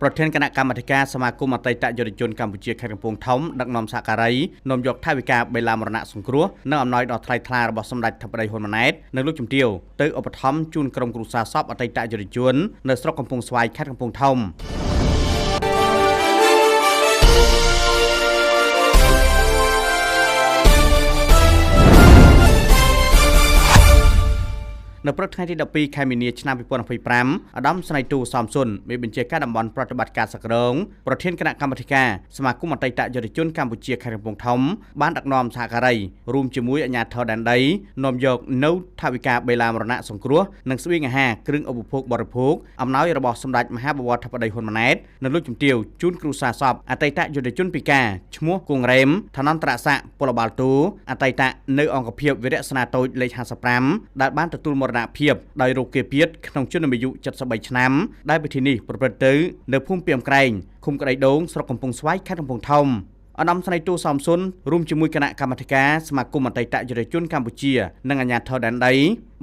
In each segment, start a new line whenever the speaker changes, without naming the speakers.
ប្រធានគណៈកម្មាធិការសមាគមអតីតយុវជនកម្ពុជាខេត្តកំពង់ធំដឹកនាំសហការីនាំយកថវិកាបេឡាមរណៈសង្គ្រោះនិងអំណោយដ៏ថ្លៃថ្លារបស់សម្ដេចធិបតីហ៊ុនម៉ាណែតនិងលោកជំទាវទៅឧបត្ថម្ភជូនក្រុមគ្រួសារសពអតីតយុវជននៅស្រុកកំពង់ស្វាយខេត្តកំពង់ធំនៅព្រឹកថ្ងៃទី12ខែមីនាឆ្នាំ2025អាដាមស្នៃទូសំសុនមានបញ្ជាការតំបន់ប្រតិបត្តិការសក្រងប្រធានគណៈកម្មាធិការសមាគមអតីតយុវជនកម្ពុជាខេត្តកំពង់ធំបានដឹកនាំសហការីរួមជាមួយអាជ្ញាធរដែនដីនាំយកនៅថវិកាបេឡាមរណៈសង្គ្រោះនិងស្បៀងអាហារគ្រឿងឧបភោគបរិភោគអំណោយរបស់សម្ដេចមហាបវរធិបតីហ៊ុនម៉ាណែតនិងលោកជំទាវជូនគ្រួសារសពអតីតយុវជនពិការឈ្មោះគង់រ៉េមឋានន្តរស័ក្តិពលបាលទូអតីតនៅអង្គភាពវិរៈស្នាតូចលេខ55ដែលបានទទួលមរណភាពដោយរោគគាពាតក្នុងជនអាយុ73ឆ្នាំដែលពិធីនេះប្រព្រឹត្តទៅនៅភូមិពីមក្រែងឃុំក្តីដូងស្រុកកំពង់ស្វាយខេត្តកំពង់ធំអាដាមស្នៃទូសំសុនរួមជាមួយគណៈកម្មាធិការសមាគមអតីតយុវជនកម្ពុជានិងអាជ្ញាធរដែនដី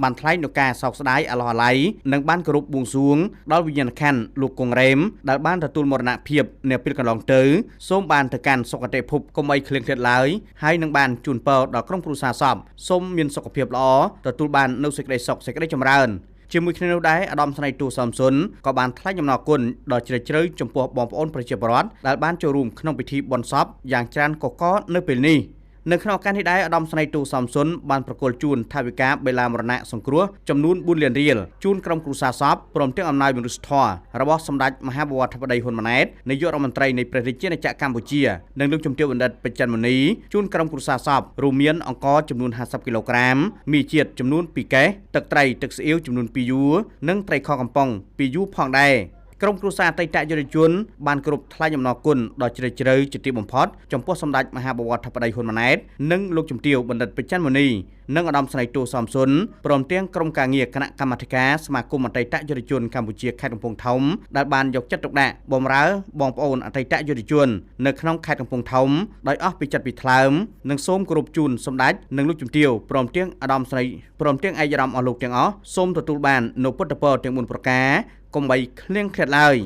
បានថ្លែងនូវការសោកស្ដាយអាឡោះអាល័យនិងបានគោរពបួងសួងដល់វិញ្ញាណក្ខន្ធលោកគង់រ៉េមដែលបានទទួលមរណភាពនៅពេលកន្លងទៅសូមបានទៅកាន់សុគតិភពកុំអីឃ្លៀងឃ្លាតឡើយហើយនឹងបានជូនពរដល់ក្រុមគ្រួសារសពសូមមានសុខភាពល្អទទួលបាននូវសេចក្តីសុខសេចក្តីចម្រើនជាមួយគ្នានោះដែរអាដាមស្នៃទូសំសុនក៏បានថ្លែងអំណរគុណដល់ជ្រាលជ្រៅចំពោះបងប្អូនប្រជាពលរដ្ឋដែលបានចូលរួមក្នុងពិធីបុណ្យសពយ៉ាងច្រើនកកកនៅពេលនេះនៅក្នុងឱកាសនេះដែរអាដាមស្នៃទូសំសុនបានប្រគល់ជូនថវិកាបេឡាមរណៈសង្គ្រោះចំនួន4លានរៀលជូនក្រុមគ្រួសារសពព្រមទាំងអំណោយមនុស្សធម៌របស់សម្ដេចមហាបវរធិបតីហ៊ុនម៉ាណែតនាយករដ្ឋមន្ត្រីនៃព្រះរាជាណាចក្រកម្ពុជានិងលោកជំទាវបណ្ឌិតបច្ច័នមុនីជូនក្រុមគ្រួសារសពរួមមានអង្ករចំនួន50គីឡូក្រាមមីជាតិចំនួន2កេសទឹកត្រីទឹកស្អៀវចំនួន2យួរនិងត្រីខកំប៉ុង2យួរផងដែរក្រុមគ្រួសារអតីតយុវជនបានគោរពថ្លែងអំណរគុណដល់ជ្រាលជ្រៅជាទីបំផុតចំពោះសម្ដេចមហាបវរធិបតីហ៊ុនម៉ាណែតនិងលោកជំទាវបណ្ឌិតបច្ច័នមុនីនិងអាដាមស្នៃទូសំសុនព្រមទាំងក្រុមការងារគណៈកម្មាធិការសមាគមអតីតយុវជនកម្ពុជាខេត្តកំពង់ធំដែលបានយកចិត្តទុកដាក់បម្រើបងប្អូនអតីតយុវជននៅក្នុងខេត្តកំពង់ធំដោយអស់ពីចិត្តពីថ្លើមនិងសូមគោរពជូនសម្ដេចនិងលោកជំទាវព្រមទាំងអាដាមស្នៃព្រមទាំងឯកឧត្តមអស់លោកទាំងអស់សូមទទួលបាននូវពុទ្ធពរទាំង4ប្រការកុំបីឃ្លៀងឃ្លាតឡើយ